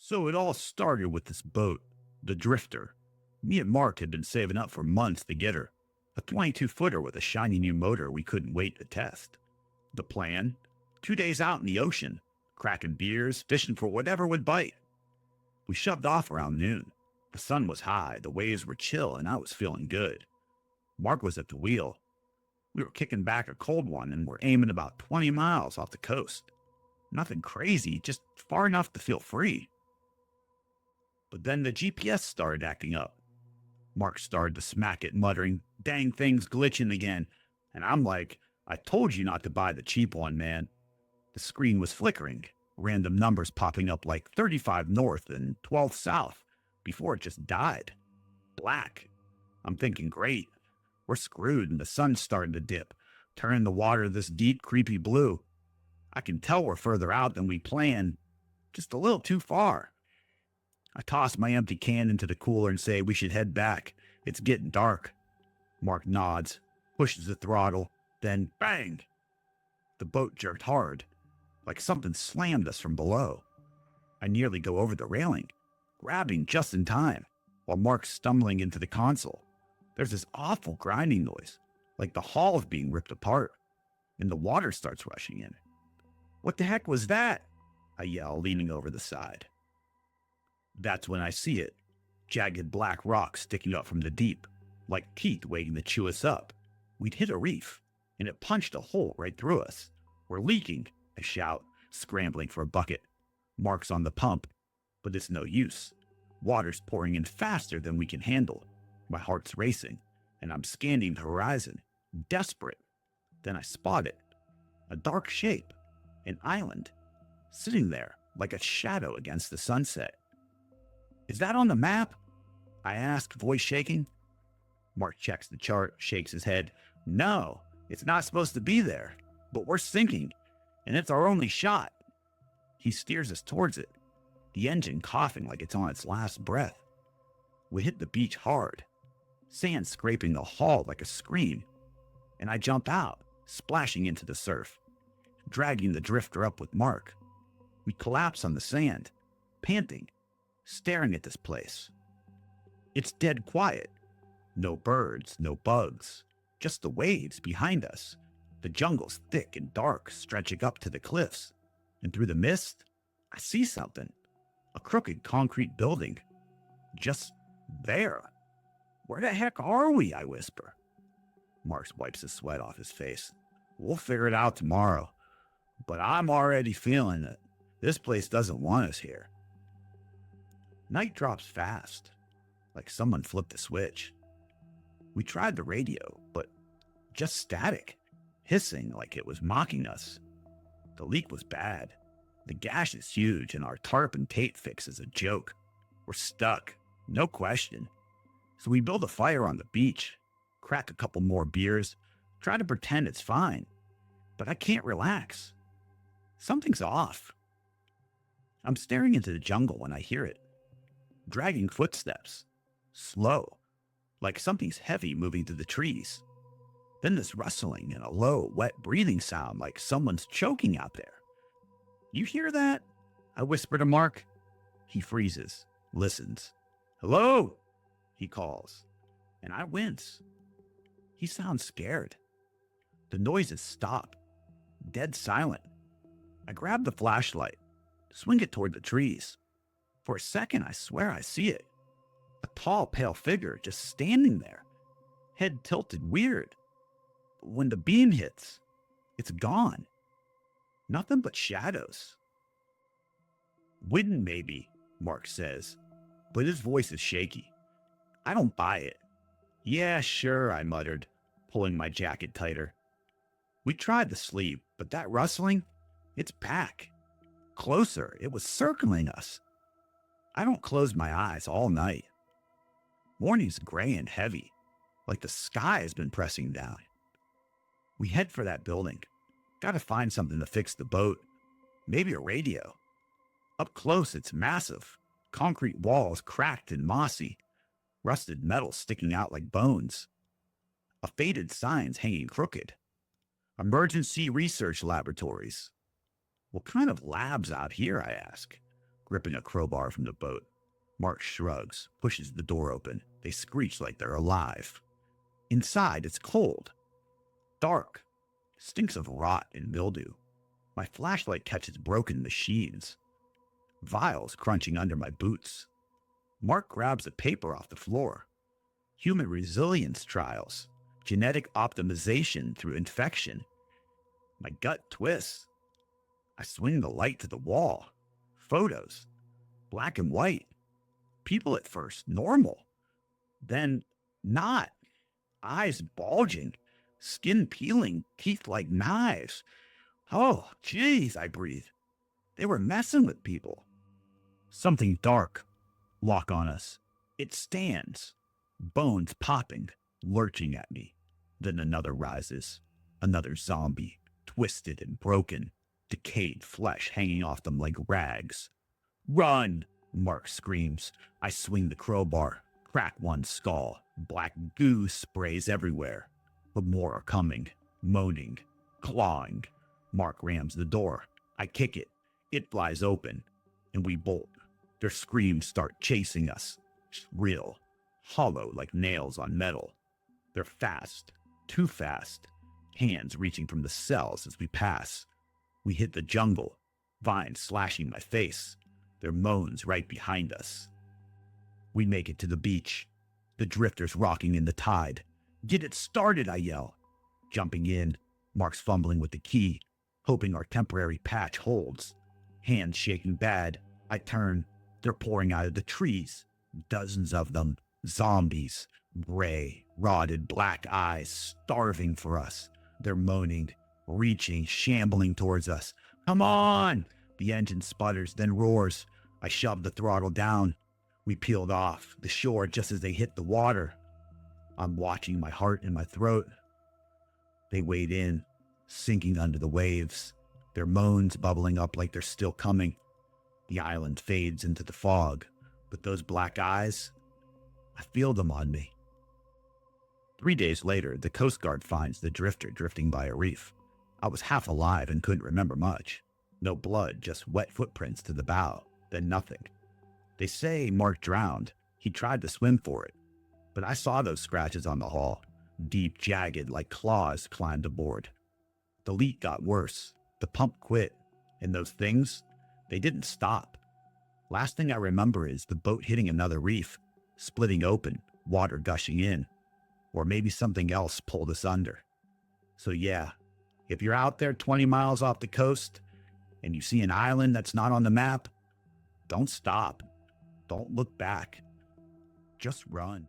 So it all started with this boat, the Drifter. Me and Mark had been saving up for months to get her. A 22-footer with a shiny new motor we couldn't wait to test. The plan? 2 days out in the ocean, cracking beers, fishing for whatever would bite. We shoved off around noon. The sun was high, the waves were chill, and I was feeling good. Mark was at the wheel. We were kicking back a cold one and were aiming about 20 miles off the coast. Nothing crazy, just far enough to feel free. But then the GPS started acting up. Mark started to smack it, muttering, "Dang thing's glitching again." And I'm like, "I told you not to buy the cheap one, man." The screen was flickering, random numbers popping up like 35 north and 12 south, before it just died. Black. I'm thinking, great. We're screwed, and the sun's starting to dip, turning the water this deep, creepy blue. I can tell we're further out than we planned, just a little too far. I toss my empty can into the cooler and say we should head back. It's getting dark. Mark nods, pushes the throttle, then bang! The boat jerked hard, like something slammed us from below. I nearly go over the railing, grabbing just in time, while Mark's stumbling into the console. There's this awful grinding noise, like the hull's being ripped apart, and the water starts rushing in. "What the heck was that?" I yell, leaning over the side. That's when I see it. Jagged black rocks sticking up from the deep, like teeth waiting to chew us up. We'd hit a reef, and it punched a hole right through us. "We're leaking," I shout, scrambling for a bucket. Mark's on the pump, but it's no use. Water's pouring in faster than we can handle. My heart's racing, and I'm scanning the horizon, desperate. Then I spot it. A dark shape, an island, sitting there like a shadow against the sunset. "Is that on the map?" I ask, voice shaking. Mark checks the chart, shakes his head. "No, it's not supposed to be there, but we're sinking, and it's our only shot." He steers us towards it, the engine coughing like it's on its last breath. We hit the beach hard, sand scraping the hull like a scream, and I jump out, splashing into the surf, dragging the Drifter up with Mark. We collapse on the sand, panting, staring at this place. It's dead quiet. No birds, no bugs, just the waves behind us. The jungle's thick and dark, stretching up to the cliffs. And through the mist, I see something. A crooked concrete building. Just there. "Where the heck are we?" I whisper. Mark wipes the sweat off his face. "We'll figure it out tomorrow. But I'm already feeling it. This place doesn't want us here." Night drops fast, like someone flipped a switch. We tried the radio, but just static, hissing like it was mocking us. The leak was bad. The gash is huge, and our tarp and tape fix is a joke. We're stuck, no question. So we build a fire on the beach, crack a couple more beers, try to pretend it's fine. But I can't relax. Something's off. I'm staring into the jungle when I hear it. Dragging footsteps. Slow, like something's heavy moving through the trees. Then this rustling and a low, wet breathing sound like someone's choking out there. "You hear that?" I whisper to Mark. He freezes, listens. "Hello?" he calls, and I wince. He sounds scared. The noises stop, dead silent. I grab the flashlight, swing it toward the trees. For a second, I swear I see it. A tall, pale figure just standing there, head tilted weird. But when the beam hits, it's gone. Nothing but shadows. "Wind, maybe," Mark says, but his voice is shaky. I don't buy it. "Yeah, sure," I muttered, pulling my jacket tighter. We tried to sleep, but that rustling, it's back. Closer, it was circling us. I don't close my eyes all night. Morning's gray and heavy, like the sky has been pressing down. We head for that building. Gotta find something to fix the boat. Maybe a radio. Up close, it's massive. Concrete walls cracked and mossy. Rusted metal sticking out like bones. A faded sign's hanging crooked. "Emergency research laboratories." "What kind of labs out here?" I ask. gripping a crowbar from the boat. Mark shrugs, pushes the door open. They screech like they're alive. Inside, it's cold. Dark. Stinks of rot and mildew. My flashlight catches broken machines. Vials crunching under my boots. Mark grabs a paper off the floor. Human resilience trials. Genetic optimization through infection. My gut twists. I swing the light to the wall. Photos. Black and white. People at first, normal. Then, not. Eyes bulging. Skin peeling. Teeth like knives. Oh, jeez, I breathe. They were messing with people. Something dark. Lock on us. It stands. Bones popping. Lurching at me. Then another rises. Another zombie. Twisted and broken. Decayed flesh hanging off them like rags. Run! Mark screams. I swing the crowbar. Crack one skull. Black goo sprays everywhere. But more are coming. Moaning. Clawing. Mark rams the door. I kick it. It flies open. And we bolt. Their screams start chasing us. Shrill. Hollow like nails on metal. They're fast. Too fast. Hands reaching from the cells as we pass. We hit the jungle. Vines slashing my face. Their moans right behind us. We make it to the beach. The drifters rocking in the tide. Get it started, I yell. Jumping in. Mark's fumbling with the key. Hoping our temporary patch holds. Hands shaking bad. I turn. They're pouring out of the trees. Dozens of them. Zombies. Gray, rotted black eyes. Starving for us. They're moaning. Reaching, shambling towards us. Come on! The engine sputters, then roars. I shove the throttle down. We peeled off the shore just as they hit the water. I'm watching my heart in my throat. They wade in, sinking under the waves. Their moans bubbling up like they're still coming. The island fades into the fog, but those black eyes, I feel them on me. 3 days later, the Coast Guard finds the drifter drifting by a reef. I was half alive and couldn't remember much. No blood, just wet footprints to the bow, then nothing. They say Mark drowned. He tried to swim for it. But I saw those scratches on the hull. Deep, jagged, like claws climbed aboard. The leak got worse. The pump quit. And those things, they didn't stop. Last thing I remember is the boat hitting another reef, splitting open, water gushing in. Or maybe something else pulled us under. So yeah, if you're out there 20 miles off the coast and you see an island that's not on the map, don't stop. Don't look back. Just run.